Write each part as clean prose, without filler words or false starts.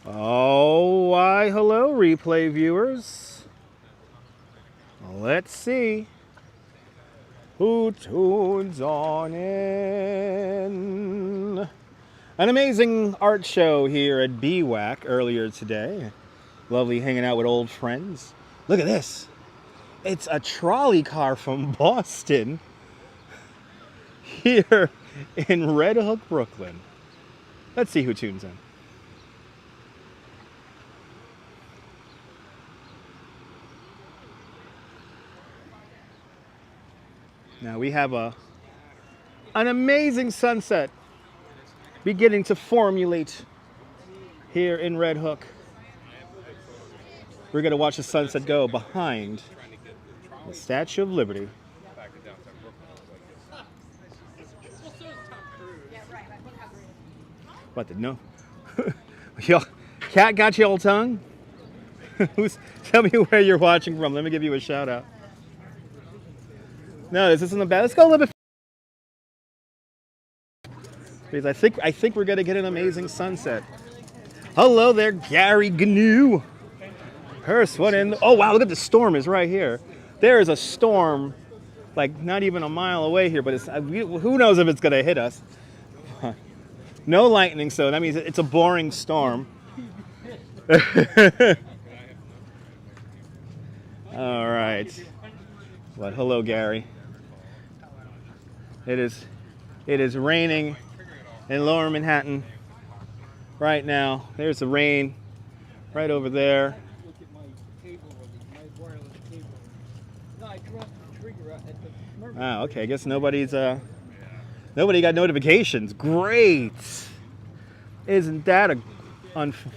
Oh, why, hello, replay viewers. Let's see who tunes on in. An amazing art show here at BWAC earlier today. Lovely hanging out with old friends. Look at this. It's a trolley car from Boston here in Red Hook, Brooklyn. Let's see who tunes in. Now we have an amazing sunset beginning to formulate here in Red Hook. We're going to watch the sunset go behind the Statue of Liberty. What the no? Y'all, cat got your old tongue? Tell me where you're watching from. Let me give you a shout out. No, this isn't bad. Let's go a little bit. Because I think we're gonna get an amazing sunset. Hello there, Gary Gnu. First one in. Oh wow, look at the storm is right here. There is a storm, like not even a mile away here, but it's who knows if it's gonna hit us. No lightning, so that means it's a boring storm. All right. But hello, Gary. It is raining in Lower Manhattan right now. There's the rain right over there. Look at my cable, my wireless cable. No, I dropped the trigger at the commercial. Ah, okay. I guess nobody got notifications. Great. Isn't that a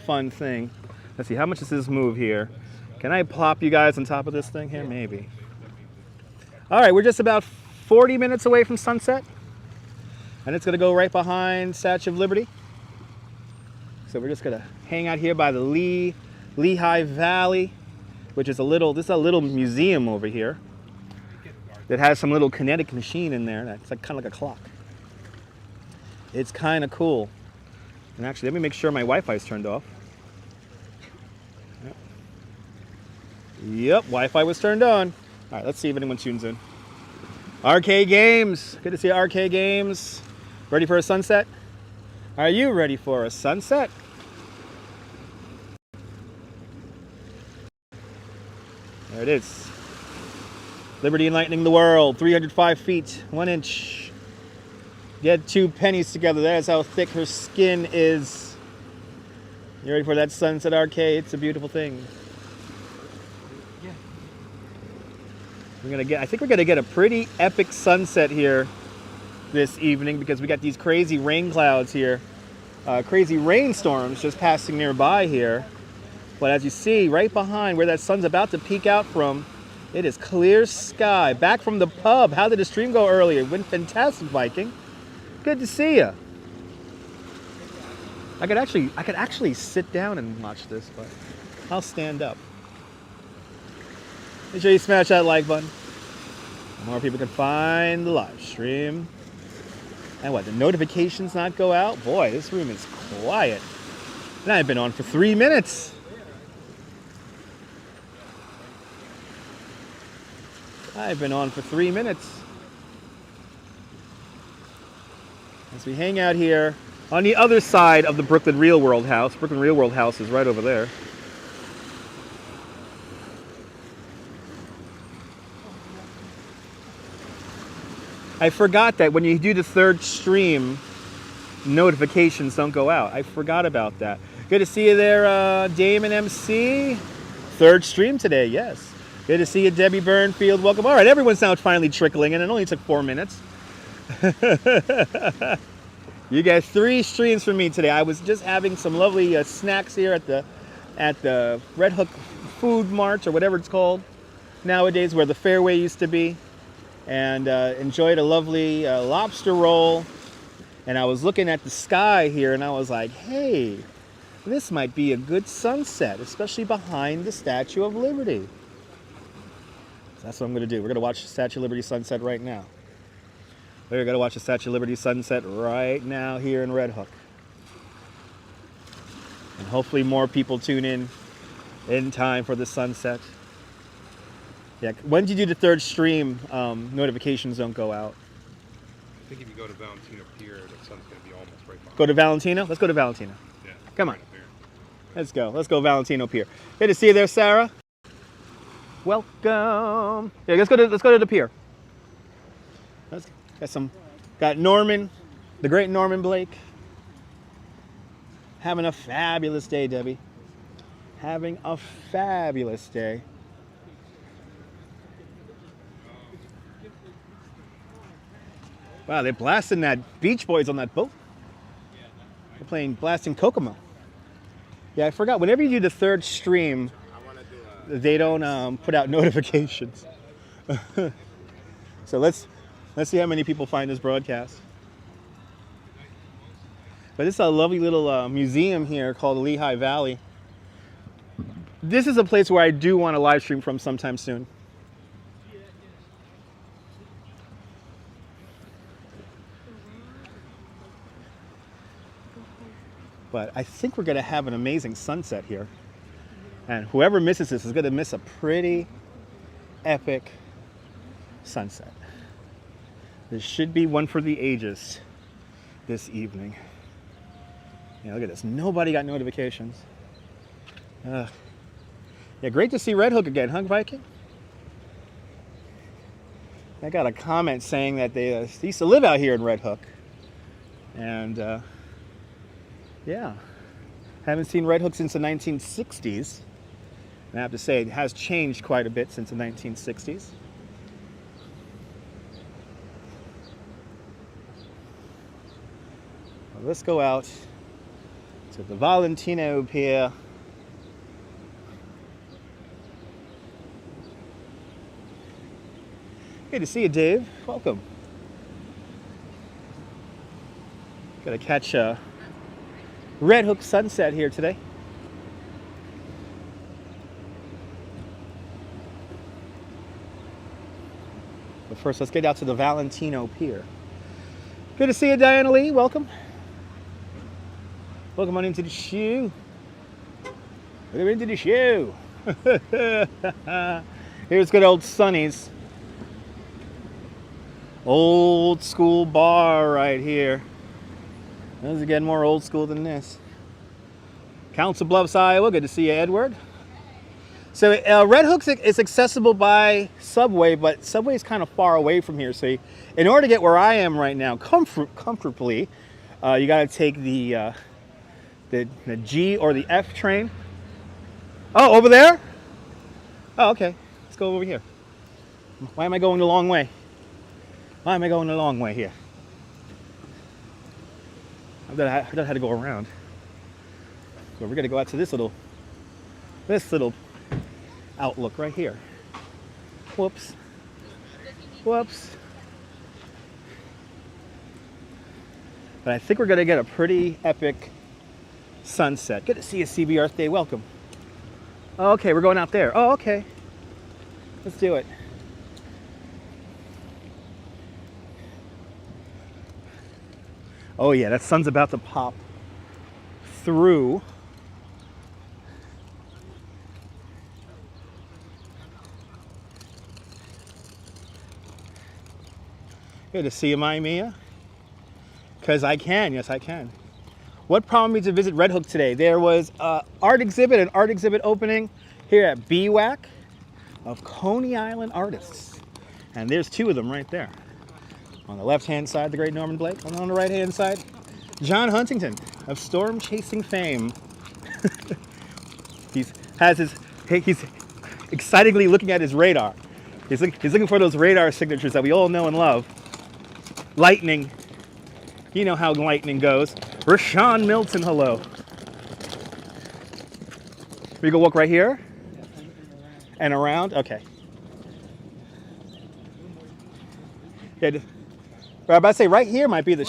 fun thing? Let's see. How much does this move here? Can I plop you guys on top of this thing here? Maybe. All right. We're just about 40 minutes away from sunset. And it's going to go right behind Statue of Liberty. So we're just going to hang out here by the Lehigh Valley, which is this is a little museum over here that has some little kinetic machine in there. That's like kind of like a clock. It's kind of cool. And actually, let me make sure my Wi-Fi is turned off. Yep, Wi-Fi was turned on. All right, let's see if anyone tunes in. RK Games. Good to see RK Games. Ready for a sunset? Are you ready for a sunset? There it is. Liberty enlightening the world. 305 feet, 1 inch. Get 2 pennies together. That's how thick her skin is. You ready for that sunset, RK? It's a beautiful thing. I think we're gonna get a pretty epic sunset here this evening because we got these crazy rain clouds here, crazy rainstorms just passing nearby here. But as you see, right behind where that sun's about to peek out from, it is clear sky. Back from the pub. How did the stream go earlier? It went fantastic, Viking. Good to see you. I could actually sit down and watch this, but I'll stand up. Make sure you smash that like button. More people can find the live stream. And what, the notifications not go out? Boy, this room is quiet. And I've been on for 3 minutes. I've been on for 3 minutes. As we hang out here on the other side of the Brooklyn Real World House. Brooklyn Real World House is right over there. I forgot that when you do the third stream, notifications don't go out. I forgot about that. Good to see you there, Damon MC. Third stream today, yes. Good to see you, Debbie Burnfield. Welcome. All right, everyone's now finally trickling in. It only took 4 minutes. You got 3 streams from me today. I was just having some lovely snacks here at the Red Hook Food Mart, or whatever it's called nowadays, where the Fairway used to be. And enjoyed a lovely lobster roll. And I was looking at the sky here and I was like, hey, this might be a good sunset, especially behind the Statue of Liberty. So that's what I'm going to do. We're going to watch the Statue of Liberty sunset right now. We're going to watch the Statue of Liberty sunset right now here in Red Hook. And hopefully more people tune in time for the sunset. Yeah, when did you do the third stream, notifications don't go out? I think if you go to Valentino Pier, the sun's going to be almost right behind. Go to Valentino? Let's go to Valentino. Yeah. Come on. Right up there. Let's go. Let's go Valentino Pier. Good to see you there, Sarah. Welcome. Yeah, let's go to the pier. Got Norman, the great Norman Blake. Having a fabulous day, Debbie. Having a fabulous day. Wow, they're blasting that Beach Boys on that boat. They're blasting Kokomo. Yeah, I forgot. Whenever you do the third stream, they don't put out notifications. So let's see how many people find this broadcast. But this is a lovely little museum here called the Lehigh Valley. This is a place where I do want to live stream from sometime soon. But I think we're going to have an amazing sunset here. And whoever misses this is going to miss a pretty epic sunset. There should be one for the ages this evening. Yeah, look at this. Nobody got notifications. Yeah, great to see Red Hook again, huh, Viking? I got a comment saying that they used to live out here in Red Hook. And yeah, haven't seen Red Hook since the 1960s. And I have to say, it has changed quite a bit since the 1960s. Well, let's go out to the Valentino Pier. Good to see you, Dave. Welcome. Gotta catch a Red Hook sunset here today. But first, let's get out to the Valentino Pier. Good to see you, Diana Lee. Welcome. Welcome on into the shoe. Welcome into the shoe. Here's good old Sonny's. Old school bar right here. This is getting more old school than this. Council Bluffs, Iowa. Good to see you, Edward. So Red Hook is accessible by subway, but subway is kind of far away from here. So in order to get where I am right now comfortably, you got to take the G or the F train. Oh, over there? Oh, okay. Let's go over here. Why am I going the long way? Why am I going the long way here? I don't know how to go around. So we're gonna go out to this little outlook right here. Whoops. Whoops. But I think we're gonna get a pretty epic sunset. Good to see you, CB Earth Day. Welcome. Oh, okay, we're going out there. Oh, okay. Let's do it. Oh yeah, that sun's about to pop through. Good to see you, Mia. Because I can, yes I can. What prompted me to visit Red Hook today? There was an art exhibit opening here at BWAC of Coney Island artists. And there's two of them right there. On the left-hand side, the great Norman Blake. And on the right-hand side, John Huntington of storm chasing fame. He's excitedly looking at his radar. He's looking for those radar signatures that we all know and love. Lightning. You know how lightning goes. Rashawn Milton, hello. We go walk right here? And around? Okay. Yeah, I was about to say, right here might be the...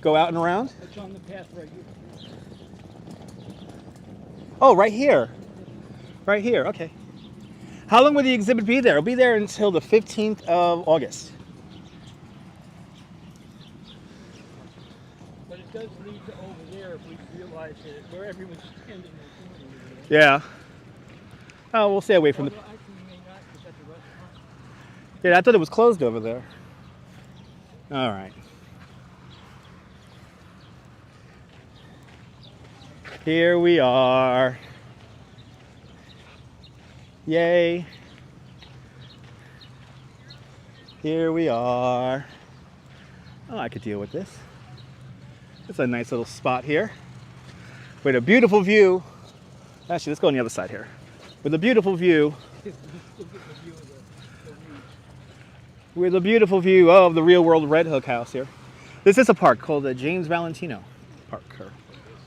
Go out and around? It's on the path right here. Oh, right here. Right here, okay. How long will the exhibit be there? It'll be there until the 15th of August. But it does lead to over there if we realize realize it, where everyone's standing in the corner. Yeah. Oh, we'll stay away from the... Well, actually, you may not, because at the restaurant. Yeah, I thought it was closed over there. All right. Here we are. Yay. Here we are. Oh, I could deal with this. It's a nice little spot here with a beautiful view. Actually, let's go on the other side here. With a beautiful view. With a beautiful view of the real world Red Hook house here. This is a park called the James Valentino Park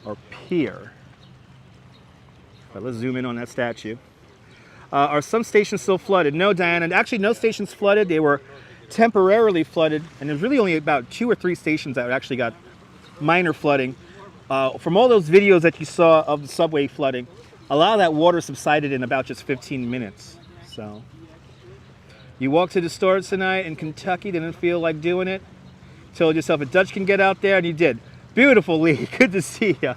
or Pier. But let's zoom in on that statue. Are some stations still flooded? No, Diana. Actually, no stations flooded. They were temporarily flooded, and there's really only about 2 or 3 stations that actually got minor flooding. From all those videos that you saw of the subway flooding, a lot of that water subsided in about just 15 minutes. So, you walked to the store tonight in Kentucky, didn't feel like doing it. Told yourself a Dutch can get out there, and you did. Beautiful, Lee. Good to see you.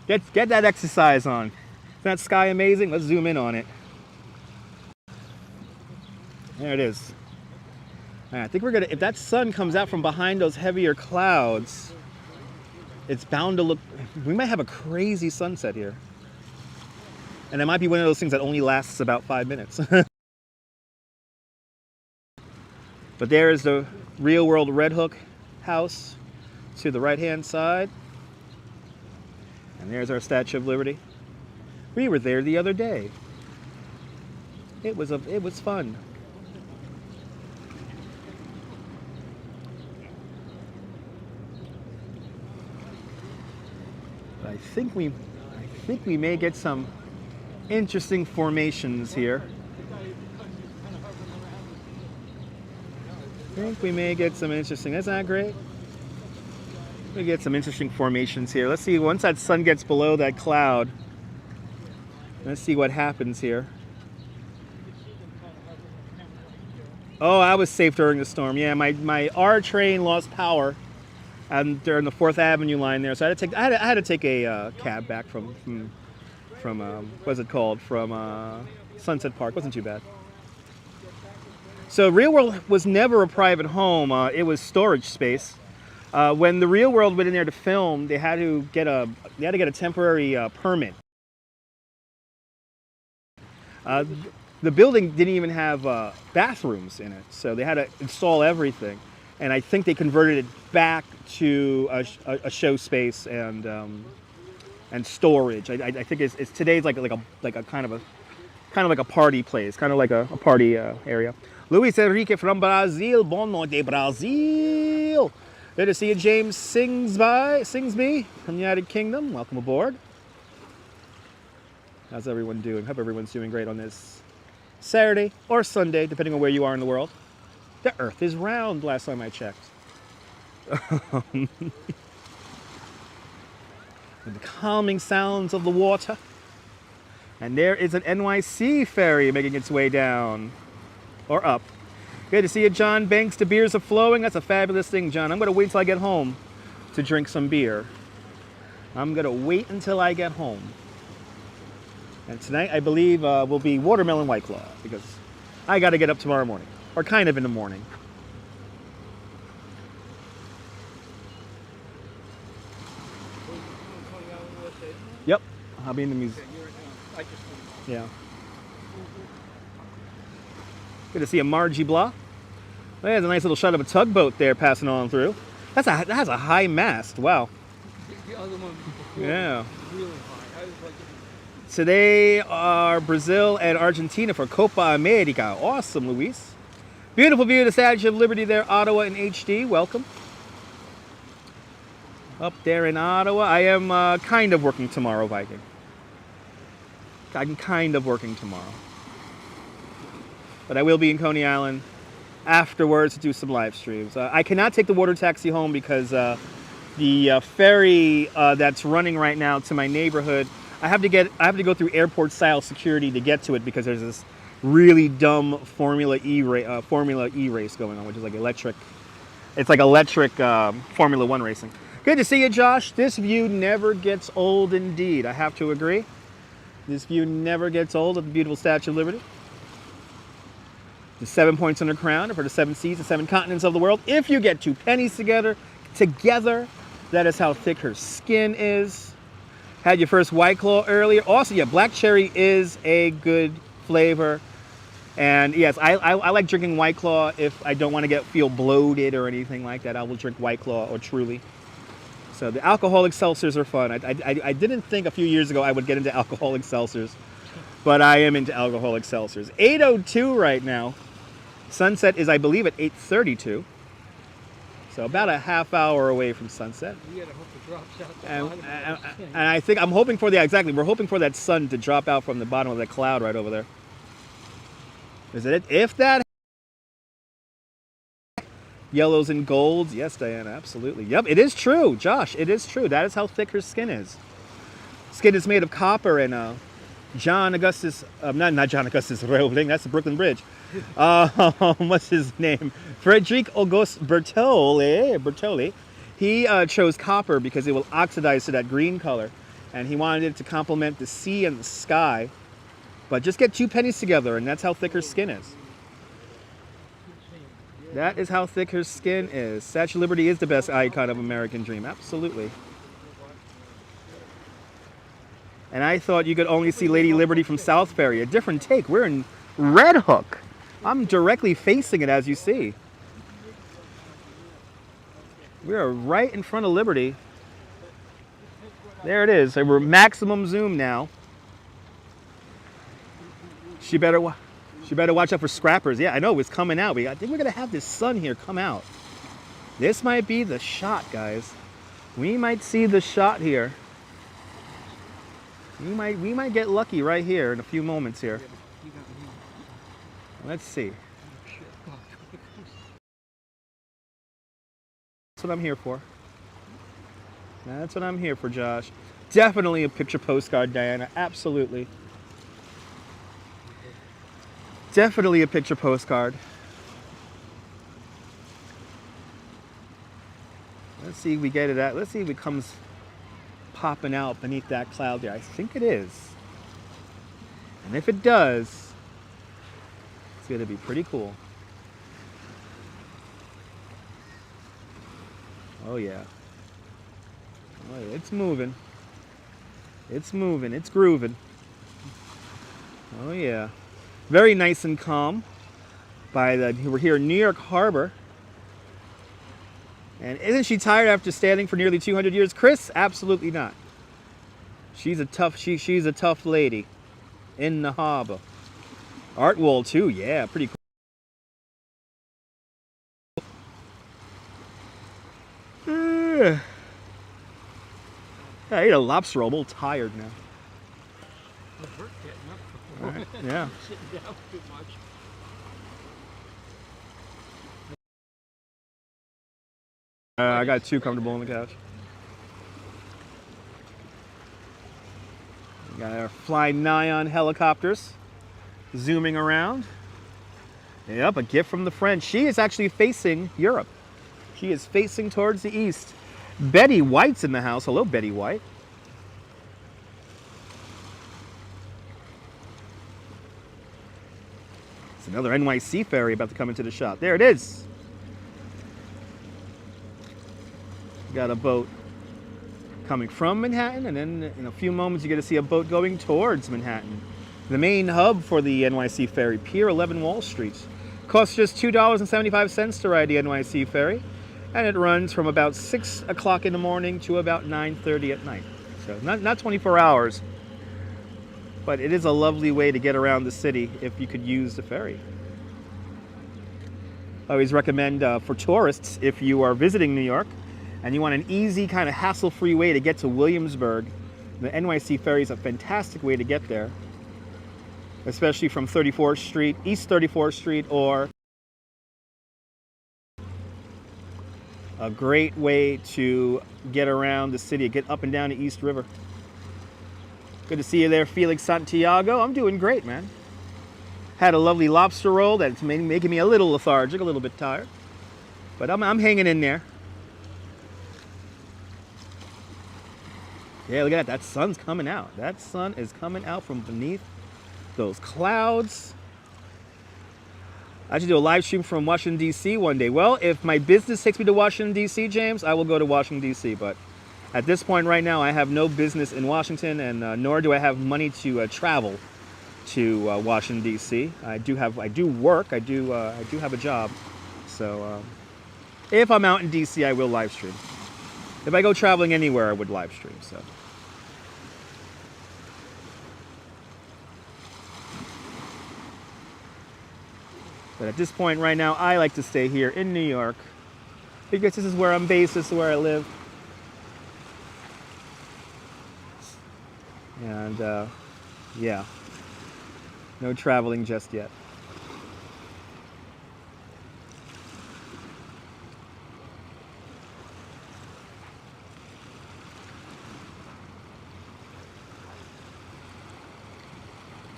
Get that exercise on. Isn't that sky amazing? Let's zoom in on it. There it is. All right, I think we're gonna, if that sun comes out from behind those heavier clouds, it's bound to look, we might have a crazy sunset here. And it might be one of those things that only lasts about 5 minutes. But there is the real world Red Hook house to the right hand side. And there's our Statue of Liberty. We were there the other day. It was fun. I think we may get some interesting formations here. I think we may get some interesting. Isn't that great? We get some interesting formations here. Let's see. Once that sun gets below that cloud, let's see what happens here. Oh, I was safe during the storm. Yeah, my R train lost power. During the 4th Avenue line there, so I had to take a cab back from what's it called, from Sunset Park. Wasn't too bad. So Real World was never a private home. It was storage space. When the Real World went in there to film, they had to get a temporary permit. The building didn't even have bathrooms in it, so they had to install everything. And I think they converted it back to a show space and storage. I think it's today's like a kind of like a party place, kind of like a party area. Luis Enrique from Brazil, bon noite Brazil. Good to see you, James Singsby from the United Kingdom. Welcome aboard. How's everyone doing? Hope everyone's doing great on this Saturday or Sunday, depending on where you are in the world. The Earth is round, last time I checked. With the calming sounds of the water. And there is an NYC ferry making its way down. Or up. Good to see you, John Banks. The beers are flowing. That's a fabulous thing, John. I'm going to wait until I get home to drink some beer. I'm going to wait until I get home. And tonight, I believe, will be watermelon White Claw. Because I got to get up tomorrow morning. Or kind of in the morning. Yep. I'll be in the museum. Yeah. Good to see a Margie Blah. There's a nice little shot of a tugboat there passing on through. That has a high mast. Wow. The other one yeah. Really high. I was like, today are Brazil and Argentina for Copa America. Awesome, Luis. Beautiful view of the Statue of Liberty there, Ottawa in HD. Welcome. Up there in Ottawa. I am kind of working tomorrow, Viking. I'm kind of working tomorrow. But I will be in Coney Island afterwards to do some live streams. I cannot take the water taxi home because the ferry that's running right now to my neighborhood, I have to go through airport style security to get to it because there's this really dumb Formula E race going on, which is like electric. It's like electric Formula One racing. Good to see you, Josh. This view never gets old indeed. I have to agree. This view never gets old of the beautiful Statue of Liberty. The 7 points on the crown for the 7 seas, the 7 continents of the world. If you get 2 pennies together, that is how thick her skin is. Had your first White Claw earlier. Also, yeah, black cherry is a good flavor. And yes, I like drinking White Claw if I don't want to feel bloated or anything like that. I will drink White Claw or Truly. So the alcoholic seltzers are fun. I didn't think a few years ago I would get into alcoholic seltzers, but I am into alcoholic seltzers. 8:02 right now. Sunset is, I believe, at 8:32. So about a half hour away from sunset. You gotta hope it drops out the And, bottom and, of the skin. and I think I'm hoping for we're hoping for that sun to drop out from the bottom of that cloud right over there. Is it? If that yellows and golds, yes, Diana, absolutely. Yep, it is true, Josh. It is true. That is how thick her skin is. Skin is made of copper, and John Augustus, not John Augustus Roebling, that's the Brooklyn Bridge. What's his name? Frederick August Bertolli. He chose copper because it will oxidize to that green color, and he wanted it to complement the sea and the sky. But just get 2 pennies together, and that's how thick her skin is. That is how thick her skin is. Statue of Liberty is the best icon of American dream, absolutely. And I thought you could only see Lady Liberty from South Ferry. A different take. We're in Red Hook. I'm directly facing it, as you see. We are right in front of Liberty. There it is. So we're maximum zoom now. She better watch out for scrappers. Yeah, I know it's coming out. I think we're gonna have this sun here come out. This might be the shot, guys. We might see the shot here. We might get lucky right here in a few moments here. Let's see. That's what I'm here for. That's what I'm here for, Josh. Definitely a picture postcard, Diana. Absolutely. Definitely a picture postcard. Let's see if we get it at. Let's see if it comes popping out beneath that cloud there. I think it is. And if it does, it's going to be pretty cool. Oh yeah. Oh yeah, it's moving. It's moving. It's grooving. Oh yeah. Very nice and calm. We're here in New York Harbor. And isn't she tired after standing for nearly 200 years? Chris, absolutely not. She's a tough lady in the harbor. Art wall too, yeah, pretty cool. I ate a lobster roll. I'm a little tired now. It hurt getting up. All right, yeah. Sitting down too much. I got too comfortable on the couch. We got our flying Nyan helicopters zooming around. Yep, a gift from the French. She is actually facing Europe. She is facing towards the east. Betty White's in the house. Hello, Betty White. It's another NYC ferry about to come into the shot. There it is. Got a boat coming from Manhattan, and then in a few moments you get to see a boat going towards Manhattan. The main hub for the NYC ferry, Pier 11 Wall Street. Costs just $2.75 to ride the NYC ferry, and it runs from about 6 o'clock in the morning to about 9:30 at night. So not 24 hours, but it is a lovely way to get around the city if you could use the ferry. I always recommend for tourists, if you are visiting New York, and you want an easy, kind of hassle-free way to get to Williamsburg, the NYC ferry is a fantastic way to get there, especially from 34th Street, East 34th Street, or a great way to get around the city, get up and down the East River. Good to see you there, Felix Santiago. I'm doing great, man. Had a lovely lobster roll that's making me a little lethargic, a little bit tired, but I'm hanging in there. Yeah, look at that. That sun's coming out. That sun is coming out from beneath those clouds. I should do a live stream from Washington, D.C. one day. Well, if my business takes me to Washington, D.C., James, I will go to Washington, D.C. But at this point right now, I have no business in Washington, and nor do I have money to travel to Washington, D.C. I do work. I do have a job. So if I'm out in D.C., I will live stream. If I go traveling anywhere, I would live stream. So. But at this point right now, I like to stay here in New York because this is where I'm based, this is where I live. And yeah, no traveling just yet.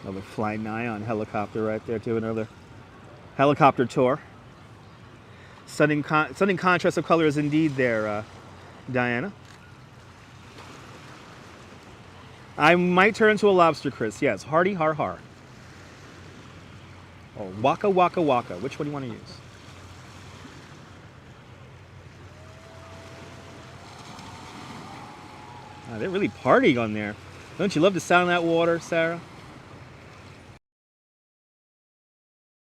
Another flying Ion helicopter right there too, another helicopter tour. Stunning contrast of colors indeed there, Diana. I might turn into a lobster, Chris. Yes, hardy har har. Or waka waka waka. Which one do you want to use? They're really partying on there. Don't you love the sound of that water, Sarah?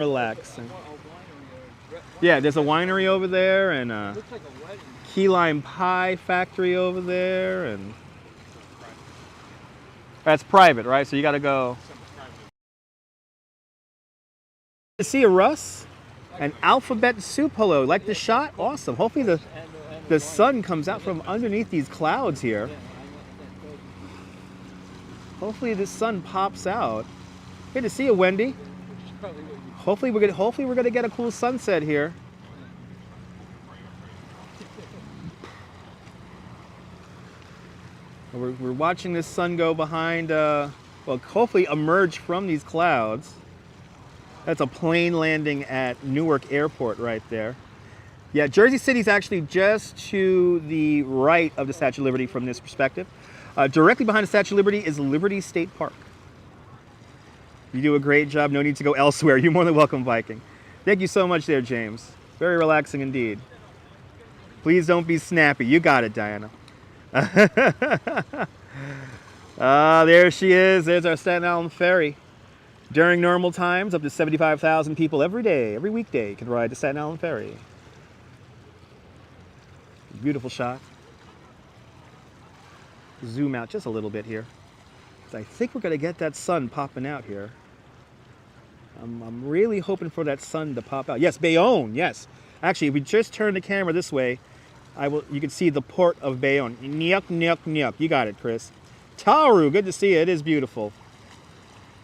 Relaxing. Yeah, there's a winery over there and a key lime pie factory over there, and that's private, right? So you got to go. See a Russ? An alphabet soup. Hello, like the shot? Awesome. Hopefully the sun comes out from underneath these clouds here. Hopefully the sun pops out. Good to see you, Wendy. Hopefully we're gonna get a cool sunset here. We're watching this sun go behind, well, hopefully emerge from these clouds. That's a plane landing at Newark Airport right there. Yeah, Jersey City's actually just to the right of the Statue of Liberty from this perspective. Directly behind the Statue of Liberty is Liberty State Park. You do a great job. No need to go elsewhere. You're more than welcome, Viking. Thank you so much there, James. Very relaxing indeed. Please don't be snappy. You got it, Diana. There she is. There's our Staten Island ferry. During normal times, up to 75,000 people every day, every weekday, can ride the Staten Island ferry. Beautiful shot. Zoom out just a little bit here. I think we're going to get that sun popping out here. I'm really hoping for that sun to pop out. Yes, Bayonne, yes. Actually, if we just turn the camera this way, you can see the port of Bayonne. Nyuk, nyuk, nyuk. You got it, Chris. Tauru, good to see you. It is beautiful.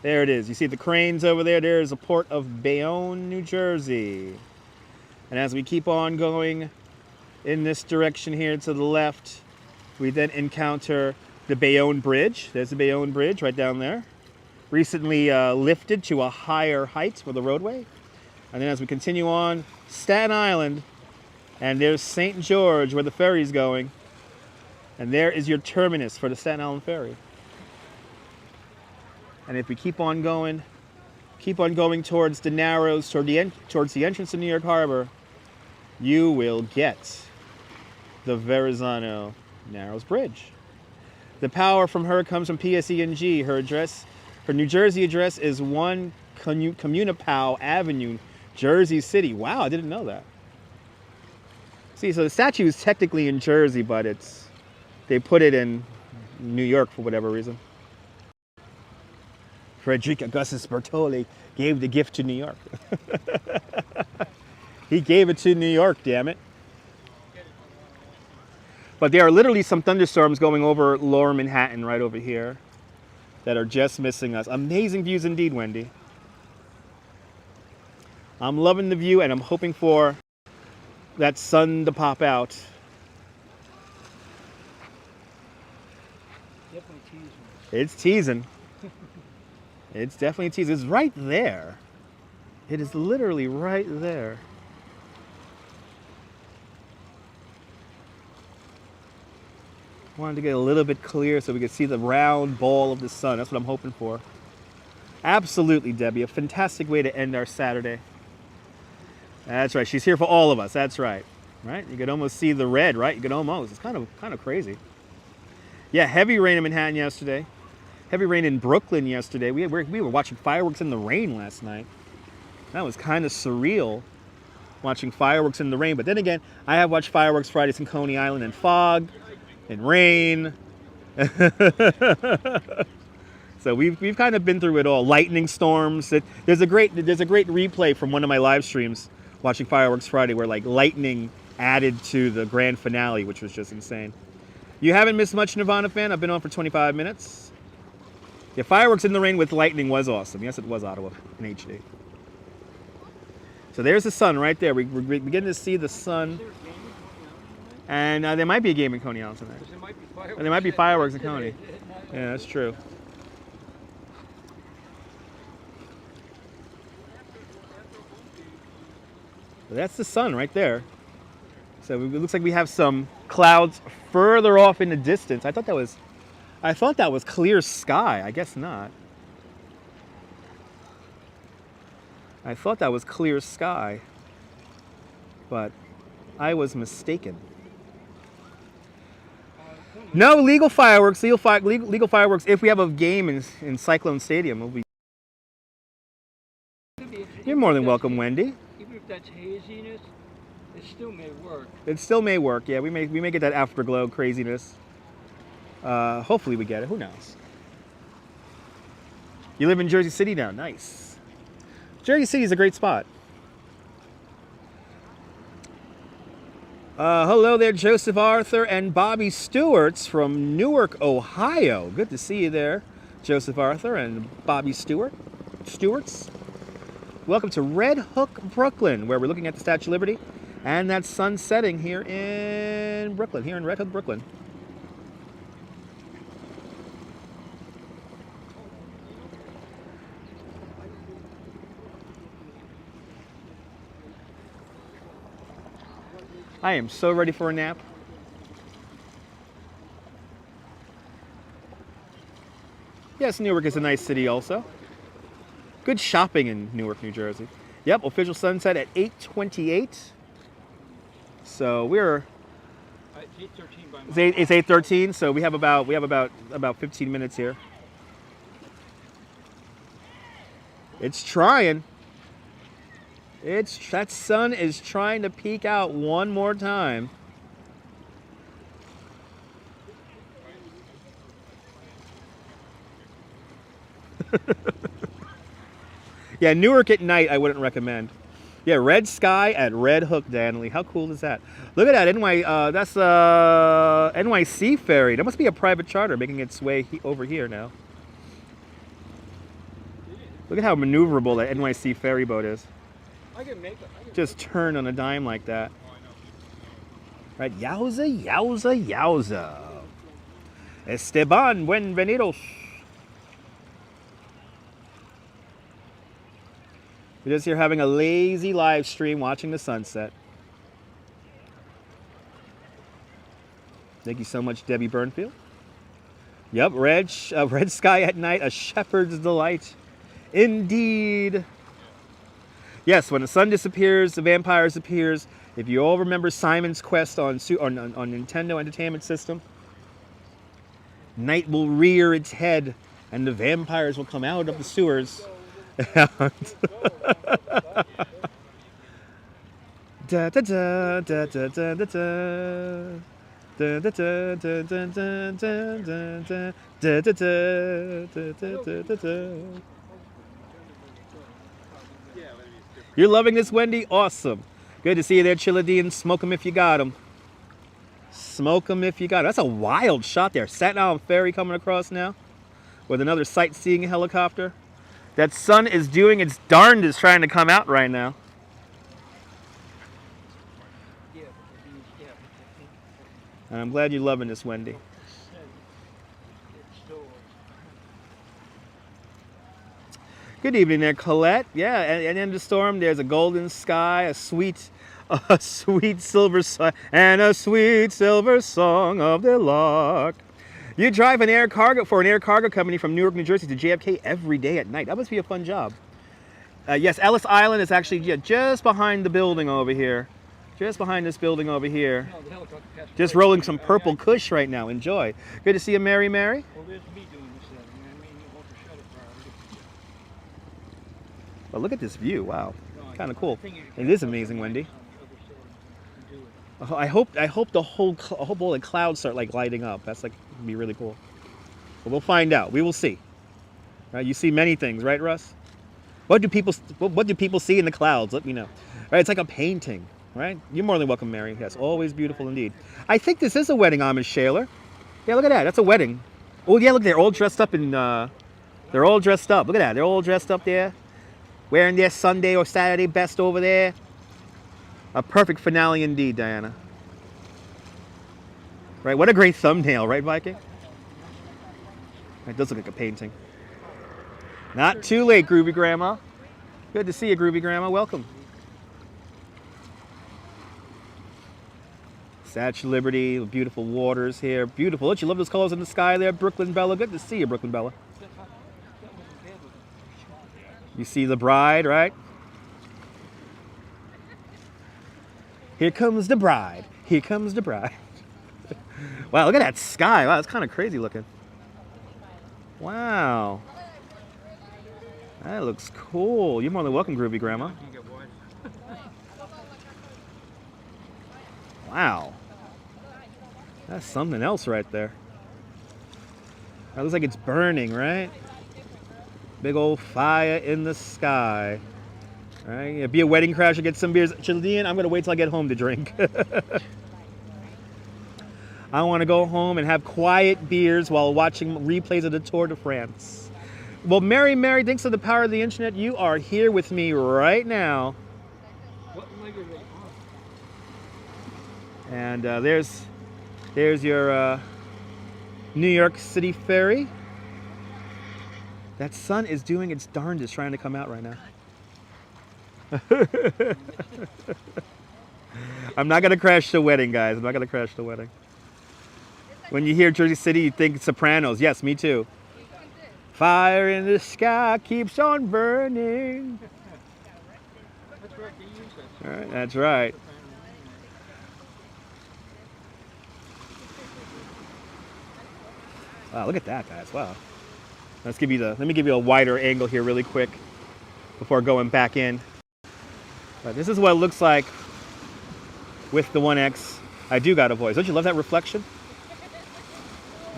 There it is. You see the cranes over there? There's the port of Bayonne, New Jersey. And as we keep on going in this direction here to the left, we then encounter the Bayonne Bridge. There's the Bayonne Bridge right down there. Recently lifted to a higher height for the roadway. And then as we continue on, Staten Island, and there's St. George where the ferry's going. And there is your terminus for the Staten Island ferry. And if we keep on going towards the Narrows, towards the entrance to New York Harbor, you will get the Verizon Narrows Bridge. The power from her comes from PSE&G. Her New Jersey address is 1 Communipaw Avenue, Jersey City. Wow, I didn't know that. See, so the statue is technically in Jersey, but they put it in New York for whatever reason. Frederick Augustus Bertolli gave the gift to New York. He gave it to New York, damn it. But there are literally some thunderstorms going over lower Manhattan right over here that are just missing us. Amazing views indeed, Wendy. I'm loving the view and I'm hoping for that sun to pop out. Definitely teasing. It's teasing. It's definitely teasing. It's right there. It is literally right there. Wanted to get a little bit clear so we could see the round ball of the sun. That's what I'm hoping for. Absolutely, Debbie. A fantastic way to end our Saturday. That's right. She's here for all of us. That's right. Right? You could almost see the red, right? You could almost. It's kind of crazy. Yeah, heavy rain in Manhattan yesterday. Heavy rain in Brooklyn yesterday. We were watching fireworks in the rain last night. That was kind of surreal, watching fireworks in the rain. But then again, I have watched fireworks Fridays in Coney Island in fog, in rain. So we've kind of been through it all. Lightning storms. There's a great replay from one of my live streams watching fireworks Friday where like lightning added to the grand finale, which was just insane. You haven't missed much, Nirvana fan. I've been on for 25 minutes. Yeah, fireworks in the rain with lightning was awesome. Yes, it was Ottawa in HD. So there's the sun right there. We're beginning to see the sun. And there might be a game in Coney Island tonight. There might be fireworks in Coney. Yeah, that's true. But that's the sun right there. So it looks like we have some clouds further off in the distance. I thought that was clear sky. I guess not. I thought that was clear sky, but I was mistaken. No legal fireworks. Legal fireworks. If we have a game in Cyclone Stadium, we'll be. You're more than welcome, Wendy. Even if that's haziness, it still may work. It still may work. Yeah, we may get that afterglow craziness. Hopefully we get it. Who knows? You live in Jersey City now. Nice. Jersey City is a great spot. Hello there, Joseph Arthur and Bobby Stewart's from Newark, Ohio. Good to see you there, Joseph Arthur and Bobby Stewart's. Welcome to Red Hook, Brooklyn, where we're looking at the Statue of Liberty and that sun setting here in Brooklyn, here in Red Hook, Brooklyn. I am so ready for a nap. Yes, Newark is a nice city also. Good shopping in Newark, New Jersey. Yep, official sunset at 8:28. So we're. It's 8:13 by my. It's 8:13. So we have about 15 minutes here. It's trying. That sun is trying to peek out one more time. Yeah, Newark at night I wouldn't recommend. Yeah, red sky at Red Hook, Danley. How cool is that? Look at that, that's NYC ferry. That must be a private charter making its way over here now. Look at how maneuverable that NYC ferry boat is. Just turn on a dime like that. Right, yowza, yowza, yowza. Esteban, bienvenidos. We're just here having a lazy live stream watching the sunset. Thank you so much, Debbie Burnfield. Yep, red sky at night, a shepherd's delight. Indeed. Yes, when the sun disappears, the vampires appears. If you all remember Simon's Quest on Nintendo Entertainment System, night will rear its head and the vampires will come out of the sewers. Da, da, da, da, da, da, da, da. Da, da, da, da, da, da, da, da, da, da, da, da. You're loving this, Wendy? Awesome. Good to see you there, Chilladine. Smoke 'em if you got 'em. Smoke 'em if you got 'em. That's a wild shot there. Staten Island Ferry coming across now with another sightseeing helicopter. That sun is doing its darndest trying to come out right now. And I'm glad you're loving this, Wendy. Good evening there, Colette. Yeah, and in the storm, there's a golden sky, a sweet silver song, and a sweet silver song of the lark. You drive an air cargo company from Newark, New Jersey to JFK every day at night. That must be a fun job. Yes, Ellis Island is actually just behind the building over here. Just behind this building over here. Just rolling some purple kush right now. Enjoy. Good to see you, Mary. Well, there's me doing this. I mean, you want to shut it for But look at this view. Wow. No, Kind of cool. I think It is amazing, Wendy. I hope the whole all the clouds start like lighting up. That's like be really cool. But we'll find out. We will see. You see many things, right, Russ? What do people see in the clouds? Let me know. Right, it's like a painting, right? You're more than welcome, Mary. Yes, always beautiful indeed. I think this is a wedding, Amish Shaler. Yeah, look at that. That's a wedding. Oh yeah, look, they're all dressed up in. They're all dressed up. Look at that. They're all dressed up there, wearing their Sunday or Saturday best over there. A perfect finale indeed, Diana. Right, what a great thumbnail, right, Viking? It does look like a painting. Not too late, Groovy Grandma. Good to see you, Groovy Grandma. Welcome. Statue of Liberty, the beautiful waters here. Beautiful. Don't you love those colors in the sky there, Brooklyn Bella? Good to see you, Brooklyn Bella. You see the bride, right? Here comes the bride. Here comes the bride. Wow, look at that sky. Wow, that's kind of crazy looking. Wow. That looks cool. You're more than welcome, Groovy Grandma. Wow. That's something else right there. That looks like it's burning, right? Big old fire in the sky. All right, yeah, be a wedding crasher, get some beers. Chilean, I'm going to wait till I get home to drink. I want to go home and have quiet beers while watching replays of the Tour de France. Well, Mary, thanks to the power of the internet, you are here with me right now. What leg are they on? And there's your New York City ferry. That sun is doing its darndest trying to come out right now. I'm not going to crash the wedding, guys. I'm not going to crash the wedding. When you hear Jersey City, you think Sopranos. Yes, me too. Fire in the sky keeps on burning. That's right, they use that. All right, that's right. Wow, look at that, guys. Wow. Let me give you a wider angle here really quick before going back in. This is what it looks like with the 1X. I do got a voice. Don't you love that reflection?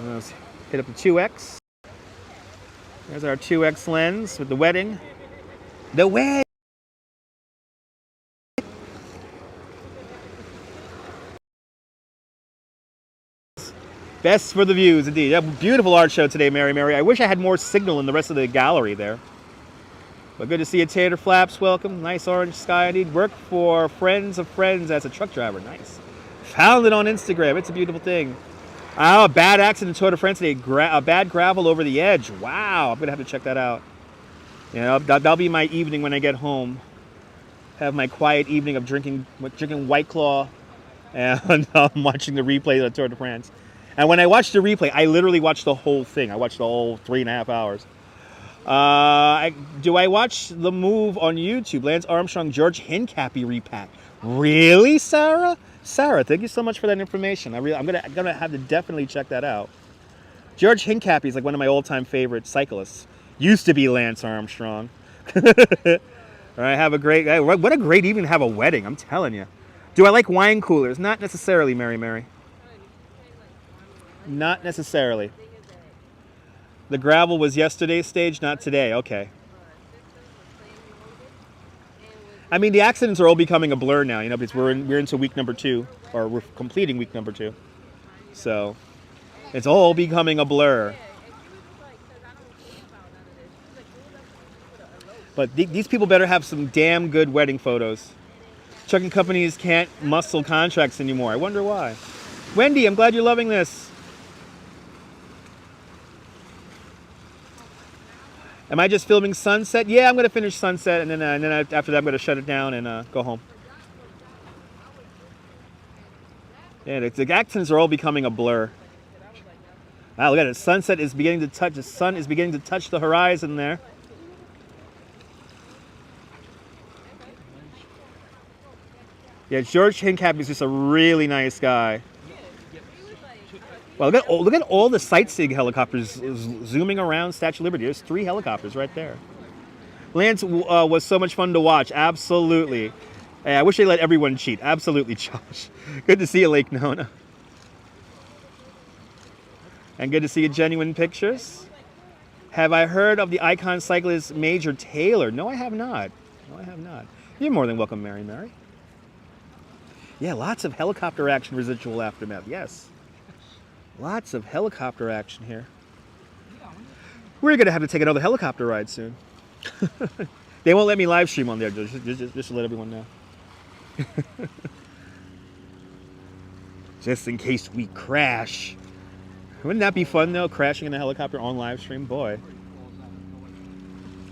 Let's hit up the 2X. There's our 2X lens with the wedding. The wedding! Best for the views, indeed. Yeah, beautiful art show today, Mary. I wish I had more signal in the rest of the gallery there. But good to see you, Tater Flaps. Welcome. Nice orange sky. I need work for friends of friends as a truck driver. Nice. Found it on Instagram. It's a beautiful thing. Oh, a bad accident in Tour de France today. A bad gravel over the edge. Wow. I'm going to have to check that out. Yeah, that'll be my evening when I get home. Have my quiet evening of drinking White Claw and watching the replay of the Tour de France. And when I watched the replay, I literally watched the whole thing. I watched the whole 3.5 hours. Do I watch the move on YouTube? Lance Armstrong, George Hincapie repack. Really, Sarah? Sarah, thank you so much for that information. I'm gonna have to definitely check that out. George Hincapie is like one of my all-time favorite cyclists. Used to be Lance Armstrong. All right, have a great. What a great evening to have a wedding. I'm telling you. Do I like wine coolers? Not necessarily, Mary. Not necessarily. The gravel was yesterday's stage, not today. Okay. I mean, the accidents are all becoming a blur now, because we're into week number 2, or we're completing week number 2. So, it's all becoming a blur. But these people better have some damn good wedding photos. Trucking companies can't muscle contracts anymore. I wonder why. Wendy, I'm glad you're loving this. Am I just filming sunset? Yeah, I'm going to finish sunset, and then after that I'm going to shut it down and go home. Yeah, the accents are all becoming a blur. Wow, look at it. Sunset is beginning to touch. The sun is beginning to touch the horizon there. Yeah, George Hincap is just a really nice guy. Well, look at all the sightseeing helicopters zooming around Statue of Liberty. There's 3 helicopters right there. Lance was so much fun to watch. Absolutely. Hey, I wish they let everyone cheat. Absolutely, Josh. Good to see you, Lake Nona. And good to see you, Genuine Pictures. Have I heard of the icon cyclist Major Taylor? No, I have not. No, I have not. You're more than welcome, Mary Mary. Yeah, lots of helicopter action, residual aftermath. Yes. Lots of helicopter action here. We're going to have to take another helicopter ride soon. They won't let me live stream on there, just to let everyone know. Just in case we crash. Wouldn't that be fun, though, crashing in a helicopter on live stream? Boy.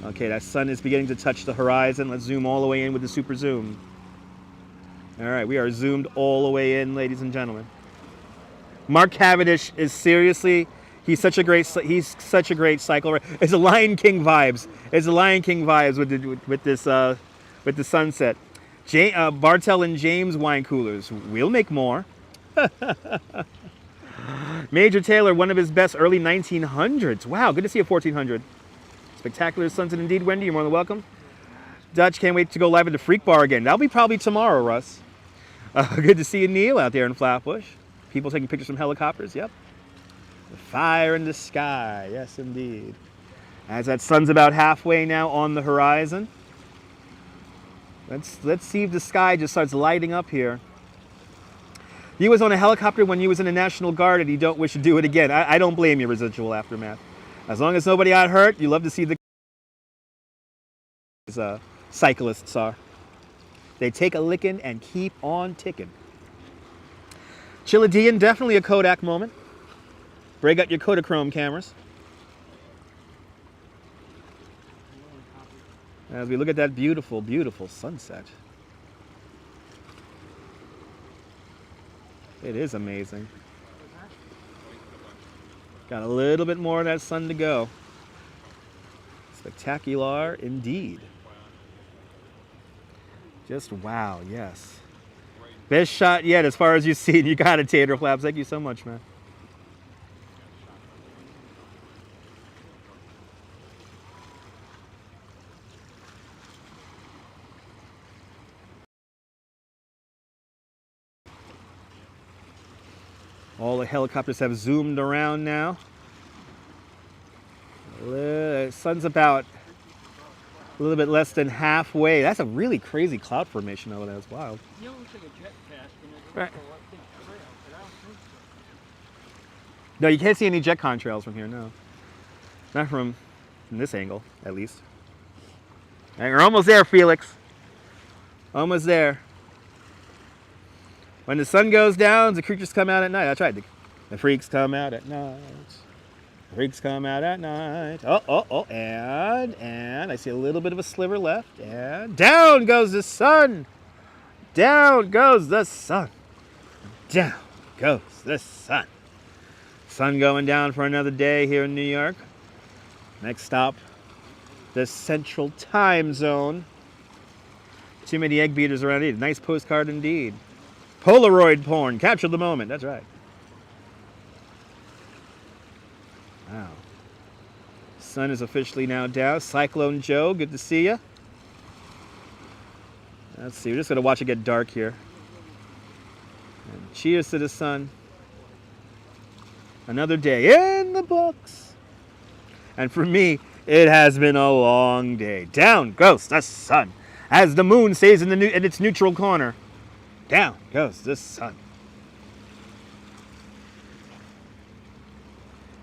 Okay, that sun is beginning to touch the horizon. Let's zoom all the way in with the super zoom. All right, we are zoomed all the way in, ladies and gentlemen. Mark Cavendish is seriously, he's such a great cycle. It's a Lion King vibes. It's a Lion King vibes with the sunset. Bartell and James wine coolers. We'll make more. Major Taylor, one of his best early 1900s. Wow, good to see a 1400. Spectacular sunset indeed, Wendy. You're more than welcome. Dutch, can't wait to go live at the Freak Bar again. That'll be probably tomorrow, Russ. Good to see you, Neil, out there in Flatbush. People taking pictures from helicopters, yep. The fire in the sky, yes indeed. As that sun's about halfway now on the horizon. Let's see if the sky just starts lighting up here. You was on a helicopter when you was in the National Guard and you don't wish to do it again. I don't blame you, residual aftermath. As long as nobody got hurt, you love to see the cyclists are. They take a licking and keep on ticking. Chiladian, definitely a Kodak moment. Break out your Kodachrome cameras. As we look at that beautiful, beautiful sunset. It is amazing. Got a little bit more of that sun to go. Spectacular indeed. Just wow, yes. Best shot yet as far as you've seen. You got it, Tater Flaps. Thank you so much, man. All the helicopters have zoomed around now. The sun's about a little bit less than halfway. That's a really crazy cloud formation over there. It's wild. You know, it looks like a jet pass. Right. No, you can't see any jet contrails from here, no. Not from this angle, at least. And we're almost there, Felix. Almost there. When the sun goes down, the creatures come out at night. That's right. The freaks come out at night. The freaks come out at night. Oh, and I see a little bit of a sliver left. And down goes the sun. Down goes the sun. Down goes the sun. Sun going down for another day here in New York. Next stop, the Central Time Zone. Too many egg beaters around here. Nice postcard indeed. Polaroid porn. Capture the moment. That's right. Wow. Sun is officially now down. Cyclone Joe, good to see you. Let's see. We're just going to watch it get dark here. And cheers to the sun. Another day in the books. And for me, it has been a long day. Down goes the sun as the moon stays in its neutral corner. Down goes the sun.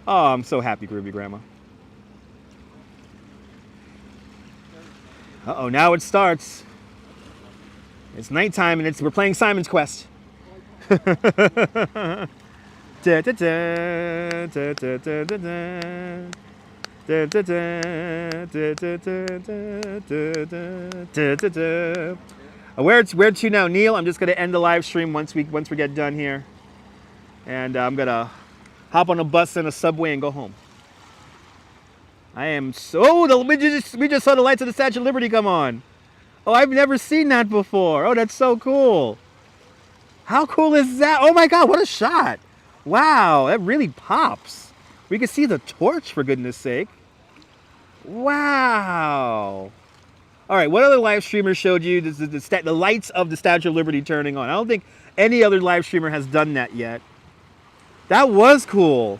Oh, I'm so happy, Groovy Grandma. Uh-oh, now it starts. It's nighttime and we're playing Simon's Quest. Da, da, da, da, da, da, da, da. Da, da, da, da, da, da, da, da, da, da. Where to now, Neil? I'm just gonna end the live stream once we get done here, and I'm gonna hop on a bus and a subway and go home. I am so. We just saw the lights of the Statue of Liberty come on. Oh, I've never seen that before. Oh, that's so cool. How cool is that? Oh my God, what a shot! Wow, that really pops. We can see the torch, for goodness sake. Wow. All right, what other live streamer showed you the lights of the Statue of Liberty turning on? I don't think any other live streamer has done that yet. That was cool.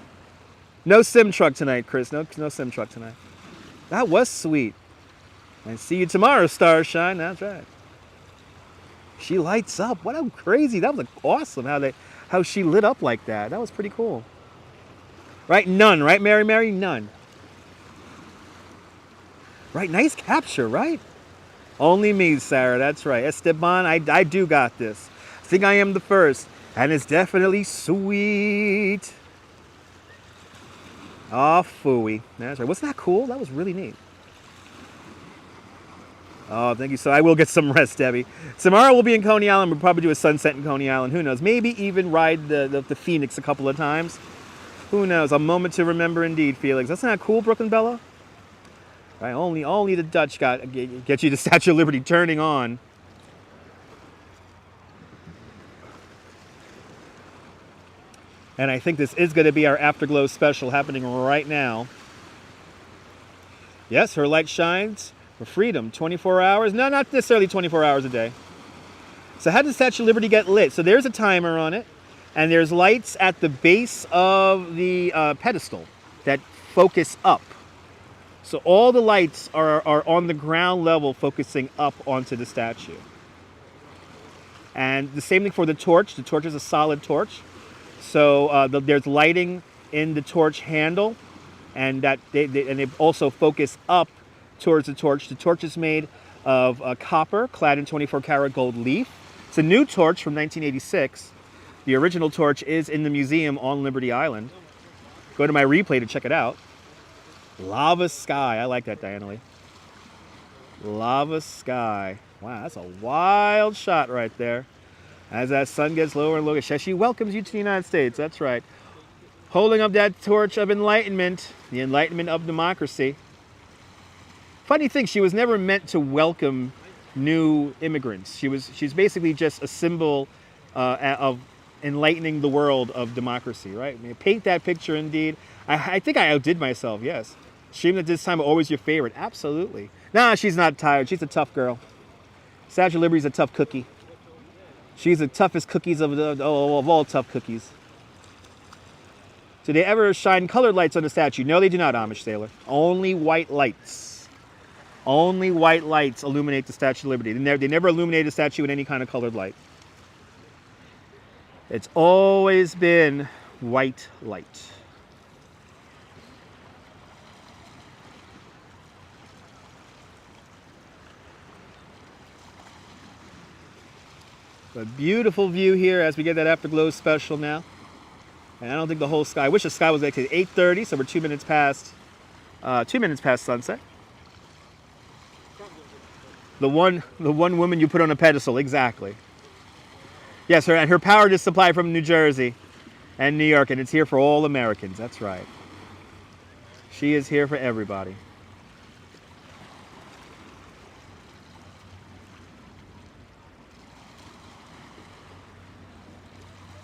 No sim truck tonight, Chris. No sim truck tonight. That was sweet. And see you tomorrow, Starshine. That's right. She lights up. What a crazy. That was awesome how she lit up like that. That was pretty cool. Right? None, right, Mary? None. Right, nice capture, right? Only me, Sarah. That's right. Esteban, I do got this. I think I am the first. And it's definitely sweet. Oh, phooey. That's right. Wasn't that cool? That was really neat. Oh, thank you. So I will get some rest, Debbie. Tomorrow we'll be in Coney Island. We'll probably do a sunset in Coney Island. Who knows? Maybe even ride the Phoenix a couple of times. Who knows? A moment to remember indeed, Felix. That's not cool, Brooklyn Bella? Right, only the Dutch get you the Statue of Liberty turning on. And I think this is going to be our Afterglow special happening right now. Yes, her light shines for freedom. 24 hours? No, not necessarily 24 hours a day. So how does Statue of Liberty get lit? So there's a timer on it, and there's lights at the base of the pedestal that focus up. So all the lights are on the ground level focusing up onto the statue. And the same thing for the torch. The torch is a solid torch. So there's lighting in the torch handle, and they also focus up towards the torch. The torch is made of copper clad in 24 karat gold leaf. It's a new torch from 1986. The original torch is in the museum on Liberty Island. Go to my replay to check it out. Lava Sky. I like that, Diana Lee. Lava Sky. Wow, that's a wild shot right there. As that sun gets lower and lower, she welcomes you to the United States. That's right. Holding up that torch of enlightenment, the enlightenment of democracy. Funny thing, she was never meant to welcome new immigrants. She's basically just a symbol of enlightening the world of democracy, right? I mean, paint that picture indeed. I think I outdid myself, yes. Stream at this time, always your favorite. Absolutely. Nah, she's not tired. She's a tough girl. Statue of Liberty's a tough cookie. She's the toughest cookies of all tough cookies. Do they ever shine colored lights on the statue? No, they do not, Amish Sailor. Only white lights. Only white lights illuminate the Statue of Liberty. They never illuminate a statue with any kind of colored light. It's always been white light. A beautiful view here as we get that Afterglow special now. And I don't think the whole sky, I wish the sky was actually 8:30, so we're 2 minutes past sunset. The one woman you put on a pedestal, exactly. Yes, her power is supplied from New Jersey and New York, and it's here for all Americans. That's right. She is here for everybody.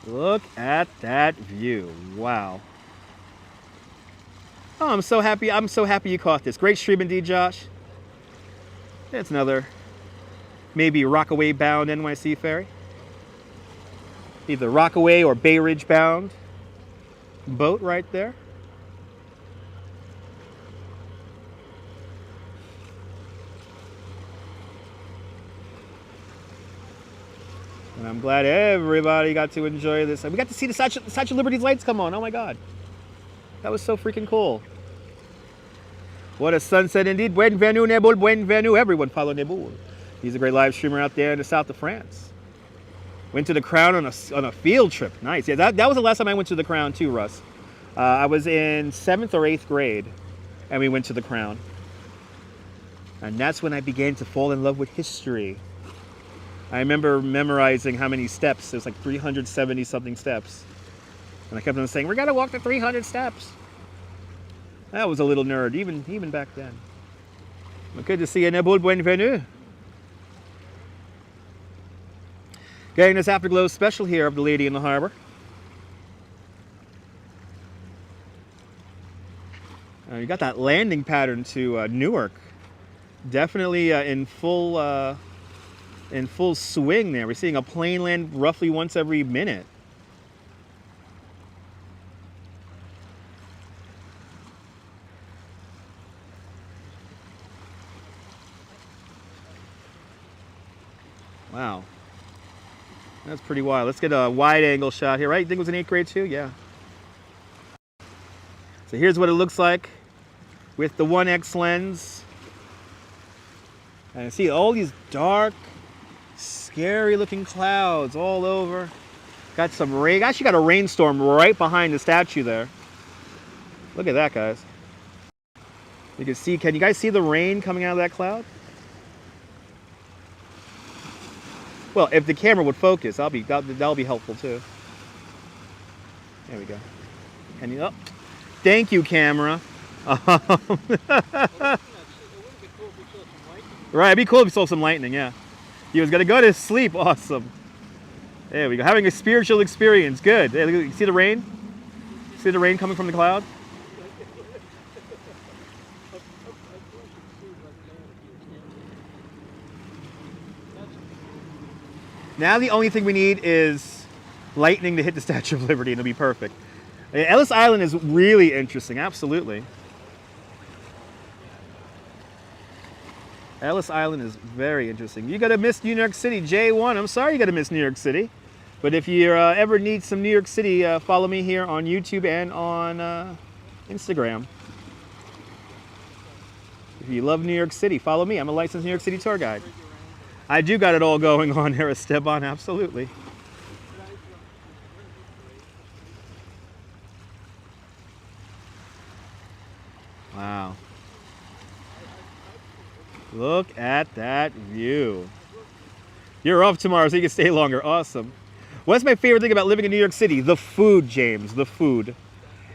Look at that view. Wow. Oh, I'm so happy. I'm so happy you caught this. Great stream indeed, Josh. It's another maybe Rockaway bound NYC ferry. Either Rockaway or Bay Ridge bound boat right there. And I'm glad everybody got to enjoy this. And we got to see the Statue of Liberty's lights come on. Oh my God. That was so freaking cool. What a sunset indeed. Bienvenue, Nebul, bienvenue. Everyone follow Nebul. He's a great live streamer out there in the south of France. Went to the Crown on a field trip. Nice. Yeah, that was the last time I went to the Crown too, Russ. I was in 7th or 8th grade. and we went to the Crown. And that's when I began to fall in love with history. I remember memorizing how many steps. It was like 370 something steps. And I kept on saying, we gotta walk the 300 steps. That was a little nerd, even back then. But good to see you, Nebul. Bienvenue. Getting this afterglow special here of the Lady in the Harbor. You got that landing pattern to Newark. Definitely in full swing there. We're seeing a plane land roughly once every minute. Wow. That's pretty wild. Let's get a wide angle shot here, right? You think it was an 8th grade too? Yeah. So here's what it looks like with the 1X lens. And I see all these dark, scary looking clouds all over. Got some rain. Actually got a rainstorm right behind the statue there. Look at that, guys. You can see, can you guys see the rain coming out of that cloud? Well, if the camera would focus, that'll be helpful too. There we go. Can you, oh, thank you, camera. Right, it'd be cool if we saw some lightning, yeah. He was gonna go to sleep, awesome. There we go, having a spiritual experience, good. Hey, you see the rain? See the rain coming from the cloud? Now the only thing we need is lightning to hit the Statue of Liberty and it'll be perfect. Ellis Island is really interesting, absolutely. Ellis Island is very interesting. You gotta miss New York City, J1. I'm sorry you gotta miss New York City. But if you ever need some New York City, follow me here on YouTube and on Instagram. If you love New York City, follow me. I'm a licensed New York City tour guide. I do got it all going on here, Esteban, absolutely. Wow. Look at that view. You're off tomorrow, so you can stay longer. Awesome. What's my favorite thing about living in New York City? The food, James, the food.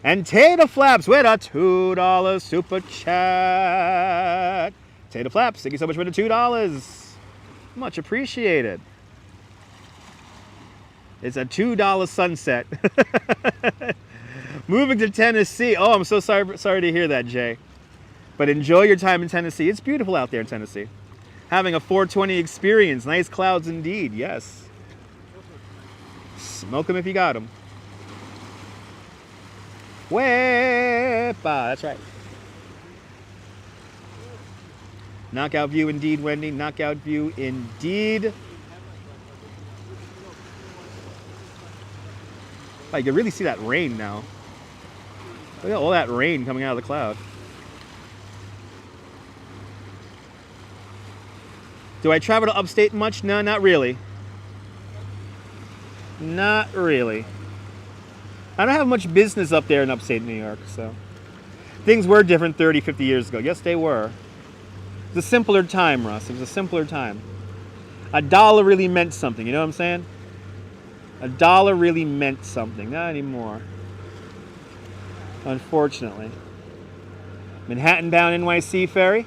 And Tater Flaps with a $2 super chat. Tater Flaps, thank you so much for the $2. Much appreciated. It's a $2 sunset. Moving to Tennessee. Oh, I'm so sorry to hear that, Jay. But enjoy your time in Tennessee. It's beautiful out there in Tennessee. Having a 420 experience. Nice clouds indeed, yes. Smoke them if you got them. Wepa, that's right. Knockout view indeed, Wendy. Knockout view indeed. Oh, you can really see that rain now. Look at all that rain coming out of the cloud. Do I travel to upstate much? No, not really. Not really. I don't have much business up there in upstate New York, so. Things were different 30, 50 years ago. Yes, they were. It was a simpler time, Russ. It was a simpler time. $1 really meant something, you know what I'm saying? $1 really meant something. Not anymore. Unfortunately. Manhattan-bound NYC ferry.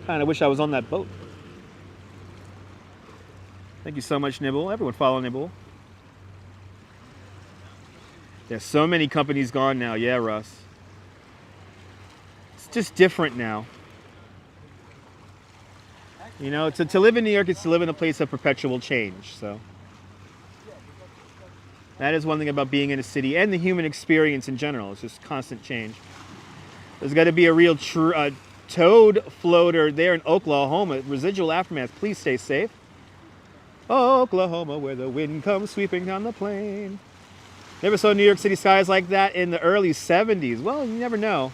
Kind of wish I was on that boat. Thank you so much, Nibble. Everyone follow Nibble. There's so many companies gone now. Yeah, Russ. It's just different now. You know, to live in New York is to live in a place of perpetual change. So that is one thing about being in a city and the human experience in general. It's just constant change. There's got to be a real toad floater there in Oklahoma. Residual aftermath. Please stay safe. Oklahoma, where the wind comes sweeping down the plain. Never saw New York City skies like that in the early 70s. Well, you never know.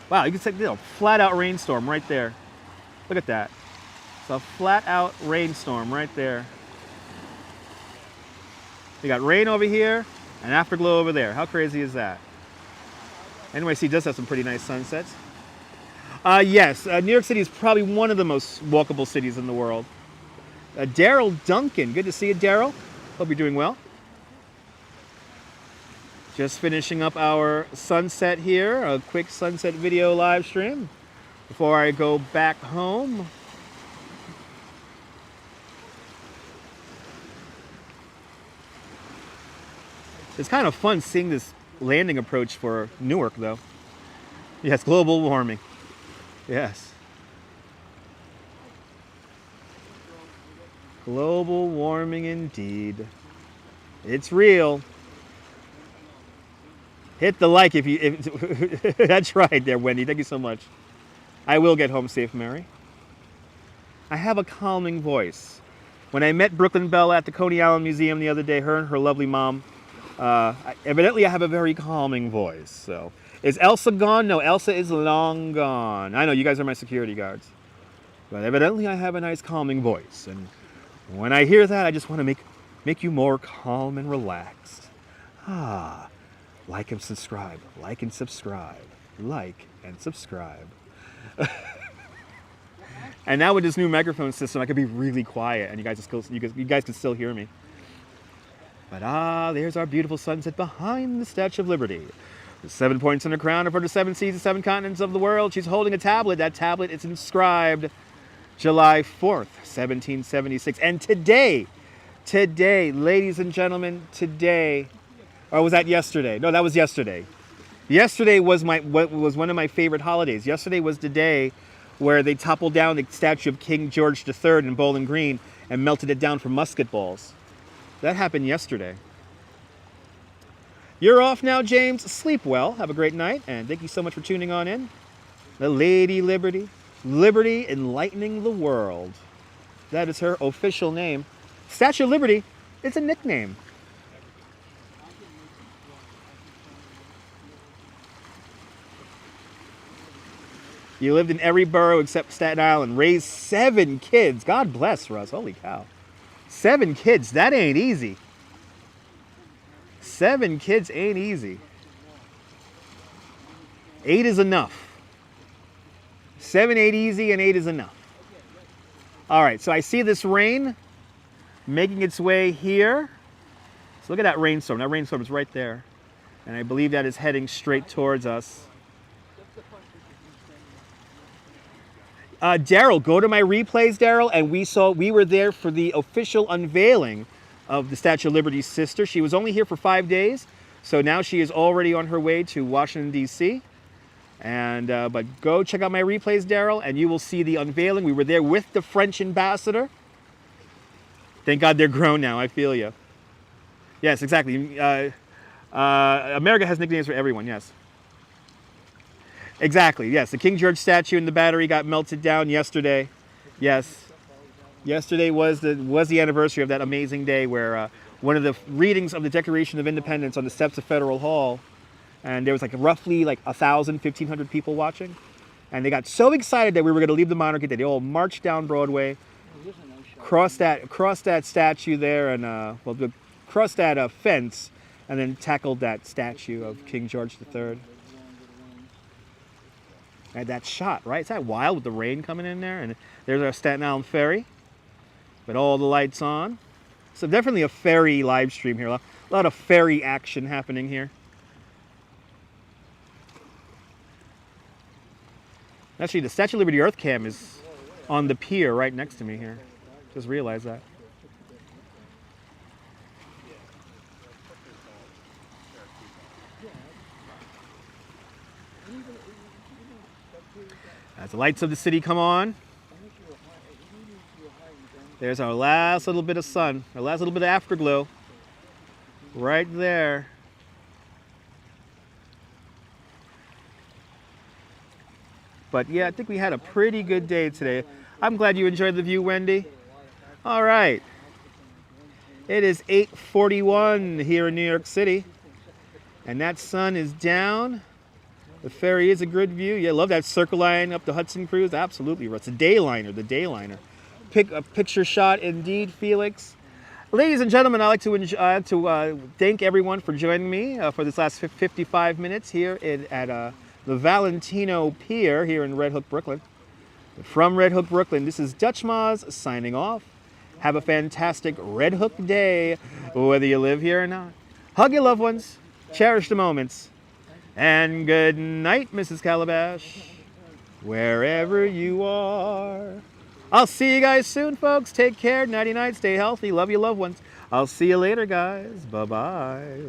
Wow, you can see a flat-out rainstorm right there. Look at that. It's a flat-out rainstorm right there. You got rain over here and afterglow over there. How crazy is that? NYC does have some pretty nice sunsets. Yes, New York City is probably one of the most walkable cities in the world. Daryl Duncan, good to see you, Daryl. Hope you're doing well. Just finishing up our sunset here, a quick sunset video live stream before I go back home. It's kind of fun seeing this landing approach for Newark, though. Yes, global warming. Yes. Global warming indeed. It's real. Hit the like if you... That's right there, Wendy. Thank you so much. I will get home safe, Mary. I have a calming voice. When I met Brooklyn Bell at the Coney Island Museum the other day, her and her lovely mom, evidently I have a very calming voice. So, is Elsa gone? No, Elsa is long gone. I know, you guys are my security guards. But evidently I have a nice calming voice. And when I hear that, I just want to make you more calm and relaxed. Like and subscribe. Like and subscribe. Like and subscribe. And now with this new microphone system, I could be really quiet and you guys can still hear me. But there's our beautiful sunset behind the Statue of Liberty. The 7 points on her crown are for the 7 seas and 7 continents of the world. She's holding a tablet. That tablet is inscribed July 4th, 1776. And today, ladies and gentlemen, today, or was that yesterday? No, that was yesterday. Yesterday was one of my favorite holidays. Yesterday was the day where they toppled down the statue of King George III in Bowling Green and melted it down for musket balls. That happened yesterday. You're off now, James. Sleep well. Have a great night. And thank you so much for tuning on in. The Lady Liberty. Liberty enlightening the world. That is her official name. Statue of Liberty, it's a nickname. You lived in every borough except Staten Island. Raised 7 kids. God bless, Russ. Holy cow. 7 kids. That ain't easy. 7 kids ain't easy. 8 is enough. 7 ain't easy and 8 is enough. All right, so I see this rain making its way here. So look at that rainstorm. That rainstorm is right there. And I believe that is heading straight towards us. Daryl, go to my replays, Daryl, and we were there for the official unveiling of the Statue of Liberty's sister. She was only here for 5 days, so now she is already on her way to Washington, D.C. And but go check out my replays, Daryl, and you will see the unveiling. We were there with the French ambassador. Thank God they're grown now. I feel you. Yes, exactly. America has nicknames for everyone. Yes. Exactly, yes. The King George statue in the Battery got melted down yesterday. Yes. Yesterday was the anniversary of that amazing day where one of the readings of the Declaration of Independence on the steps of Federal Hall, and there was roughly 1,000, 1,500 people watching. And they got so excited that we were going to leave the monarchy that they all marched down Broadway, crossed that statue there, and crossed that fence, and then tackled that statue of King George III. And that shot, right? Is that wild with the rain coming in there? And there's our Staten Island ferry with all the lights on. So definitely a ferry live stream here. A lot of ferry action happening here. Actually, the Statue of Liberty Earth Cam is on the pier right next to me here. Just realized that. As the lights of the city come on, there's our last little bit of sun, our last little bit of afterglow, right there. But yeah, I think we had a pretty good day today. I'm glad you enjoyed the view, Wendy. All right. It is 8:41 here in New York City, and that sun is down. The ferry is a good view. Yeah, love that circle line up the Hudson Cruise. Absolutely. It's a dayliner, the dayliner. A picture shot indeed, Felix. Ladies and gentlemen, I'd like to thank everyone for joining me for this last 55 minutes here at the Valentino Pier here in Red Hook, Brooklyn. From Red Hook, Brooklyn, this is Dutch Moz signing off. Have a fantastic Red Hook day, whether you live here or not. Hug your loved ones, cherish the moments, and good night, Mrs. Calabash, wherever you are. I'll see you guys soon, folks. Take care. Nighty night. Stay healthy. Love your loved ones. I'll see you later, guys. Bye-bye.